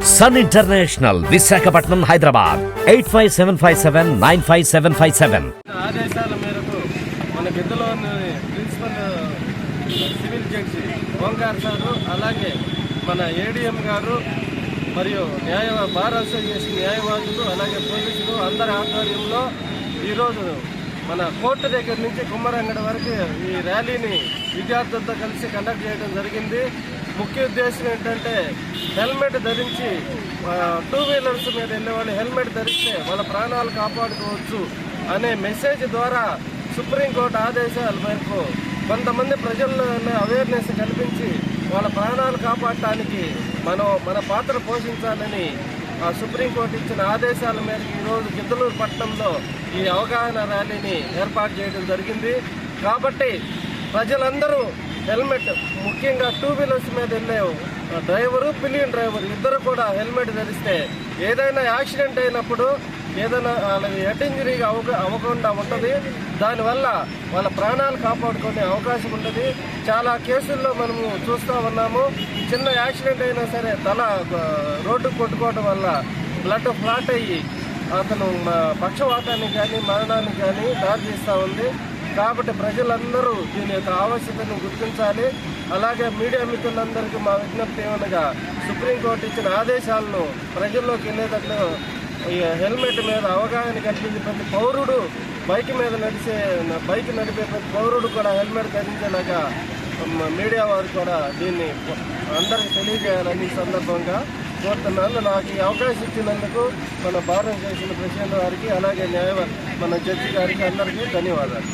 Sun international, Visakhapatnam, Hyderabad 8575795757. ఆదేశాల మేరకు మన గిద్దలోని principal civil judge Omkar sir, అలాగే మన ఏడీఎం గారు మరియు బార్ అసోసియేషన్ న్యాయవాదులు, అలాగే పోలీసులు అందరి ఆధ్వర్యంలో ఈరోజు మన కోర్టు దగ్గర నుంచి కుమ్మరంగడి వరకు ఈ ర్యాలీని విద్యార్థులతో కలిసి కండక్ట్ చేయడం జరిగింది. ముఖ్య ఉద్దేశం ఏంటంటే హెల్మెట్ ధరించి టూ వీలర్స్ మీద వెళ్ళే వాళ్ళు హెల్మెట్ ధరిస్తే వాళ్ళ ప్రాణాలు కాపాడుకోవచ్చు అనే మెసేజ్ ద్వారా సుప్రీంకోర్టు ఆదేశాల మేరకు కొంతమంది ప్రజల్లో అవేర్నెస్ కల్పించి వాళ్ళ ప్రాణాలు కాపాడటానికి మన పాత్ర పోషించాలని సుప్రీంకోర్టు ఇచ్చిన ఆదేశాల మేరకు ఈరోజు గిద్దలూరు పట్టణంలో ఈ అవగాహన ర్యాలీని ఏర్పాటు చేయడం జరిగింది. కాబట్టి ప్రజలందరూ హెల్మెట్, ముఖ్యంగా టూ వీలర్స్ మీద వెళ్ళే డ్రైవరు, పిలియన్ డ్రైవర్ ఇద్దరు కూడా హెల్మెట్ ధరిస్తే ఏదైనా యాక్సిడెంట్ అయినప్పుడు ఏదైనా వాళ్ళకి హెడ్ ఇంజరీగా అవ్వకుండా ఉంటుంది. దానివల్ల వాళ్ళ ప్రాణాలు కాపాడుకునే అవకాశం ఉంటుంది. చాలా కేసుల్లో మనము చూస్తూ ఉన్నాము. చిన్న యాక్సిడెంట్ అయినా సరే తల రోడ్డుకు కొట్టుకోవడం వల్ల బ్లడ్ ఫ్లాట్ అయ్యి అతను పక్షవాతానికి కానీ మరణానికి కానీ దారితీస్తూ ఉంది. కాబట్టి ప్రజలందరూ దీని యొక్క ఆవశ్యకతను గుర్తించాలి. అలాగే మీడియా మిత్రులందరికీ మా విజ్ఞప్తి ఏమనగా సుప్రీంకోర్టు ఇచ్చిన ఆదేశాలను ప్రజల్లోకి వెళ్ళేటట్లు హెల్మెట్ మీద అవగాహన కల్పించి ప్రతి పౌరుడు బైక్ నడిపే ప్రతి పౌరుడు కూడా హెల్మెట్ ధరించేలాగా మీడియా వారు కూడా దీన్ని అందరికీ తెలియజేయాలని సందర్భంగా కోరుతున్నాను. నాకు ఈ అవకాశం ఇచ్చినందుకు మన బార్ అసోసియేషన్ ప్రెసిడెంట్ గారికి, అలాగే మన జడ్జి గారికి అందరికీ ధన్యవాదాలు.